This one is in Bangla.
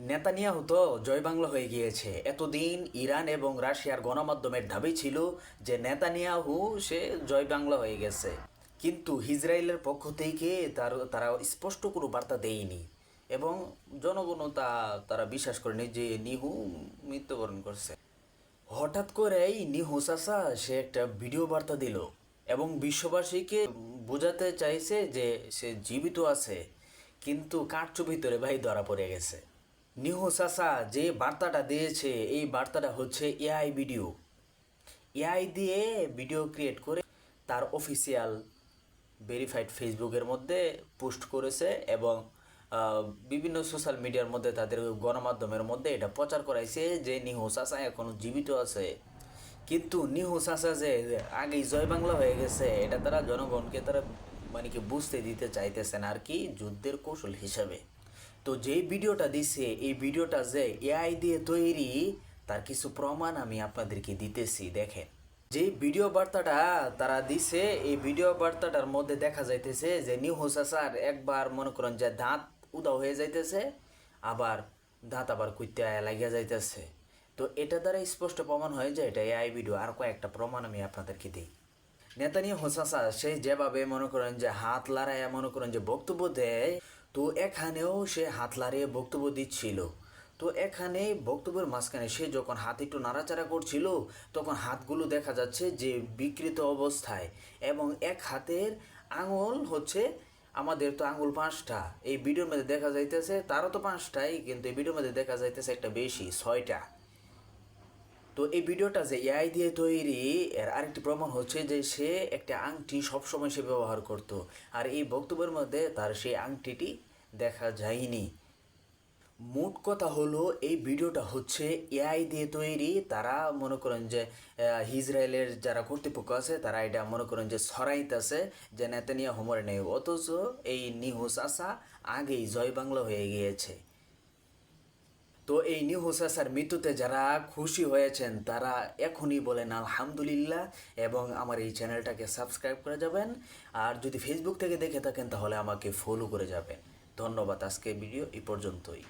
নেতানিয়াহু তো জয় বাংলা হয়ে গিয়েছে। এতদিন ইরান এবং রাশিয়ার গণমাধ্যমের দাবি ছিল যে নেতানিয়াহু সে জয় বাংলা হয়ে গেছে, কিন্তু ইসরায়েলের পক্ষ থেকে তারা স্পষ্ট কোনো বার্তা দেয়নি এবং জনগণও তারা বিশ্বাস করেনি যে নিহু মৃত্যুবরণ করছে। হঠাৎ করেই নিহু চাচা সে একটা ভিডিও বার্তা দিল এবং বিশ্ববাসীকে বোঝাতে চাইছে যে সে জীবিত আছে, কিন্তু কার্চো ভিতরে ভাই ধরা পড়ে গেছে। নিহু চাচা যে বার্তাটা দিয়েছে এই বার্তাটা হচ্ছে এআই ভিডিও। এআই দিয়ে ভিডিও ক্রিয়েট করে তার অফিসিয়াল ভেরিফাইড ফেসবুকের মধ্যে পোস্ট করেছে এবং বিভিন্ন সোশ্যাল মিডিয়ার মধ্যে তাদের গণমাধ্যমের মধ্যে এটা প্রচার করাইছে যে নিহু চাচা এখনও জীবিত আছে। কিন্তু নিহু চাচা যে আগেই জয় বাংলা হয়ে গেছে এটা তারা জনগণকে তারা মানে কি বুঝতে দিতে চাইতেছেন আর কি, যুদ্ধের কৌশল হিসাবে। তো যেই ভিডিওটা দিছে এই ভিডিওটা যে এআই দিয়ে তৈরি তার কিছু প্রমাণ আমি আপনাদেরকে দিতেছি, দেখেন। যে ভিডিও বার্তাটা তারা দিছে এই ভিডিও বার্তাটার মধ্যে দেখা যাইতেছে যে নিহু চাচার একবার মনে করেন যে দাঁত উদাও হয়ে যাইতেছে, আবার দাঁত আবার কুইতে লাগিয়া যাইতেছে। তো এটা দ্বারা স্পষ্ট প্রমাণ হয় যে এটা এআই ভিডিও। আর কয়েকটা প্রমাণ আমি আপনাদেরকে দিই। নেতানিয়াহু চাচা সে যেভাবে মনে করেন যে হাত লড়াইয়া মনে করেন যে বক্তব্য দেয়, তো এখানেও সে হাত লাড়িয়ে বক্তব্য দিচ্ছিল। তো এখানে বক্তব্যের মাঝখানে সে যখন হাত একটু নাড়াচাড়া করছিল তখন হাতগুলো দেখা যাচ্ছে যে বিকৃত অবস্থায়, এবং এক হাতের আঙুল হচ্ছে, আমাদের তো আঙুল 5টা, এই ভিডিওর মধ্যে দেখা যাইতেছে তারও তো 5টাই, কিন্তু এই ভিডিওর মধ্যে দেখা যাইতেছে একটা বেশি, 6টা। তো এই ভিডিওটা যে এআই দিয়ে তৈরি এর আরেকটি প্রমাণ হচ্ছে যে সে একটা আংটি সবসময় সে ব্যবহার করত, আর এই বক্তব্যের মধ্যে তার সেই আংটিটি দেখা যায়নি। মোট কথা হলো এই ভিডিওটা হচ্ছে এআই দিয়ে তৈরি। তারা মনে করেন যে ইসরায়েলের যারা কর্তৃপক্ষ আছে তারা এটা মনে করেন যে ছড়াইতেছে যে নেতানিয়াহু মরে নেই, অথচ এই নিহু চাচা আগেই জয় বাংলা হয়ে গিয়েছে। তো এই নিহু চাচার মৃত্যুতে যারা খুশি হয়েছেন তারা এখনই বলেন আলহামদুলিল্লাহ, এবং আমার এই চ্যানেলটাকে সাবস্ক্রাইব করে যাবেন। আর যদি ফেসবুক থেকে দেখে থাকেন তাহলে আমাকে ফলো করে যাবেন। ধন্যবাদ। আজকে ভিডিও এই পর্যন্তই।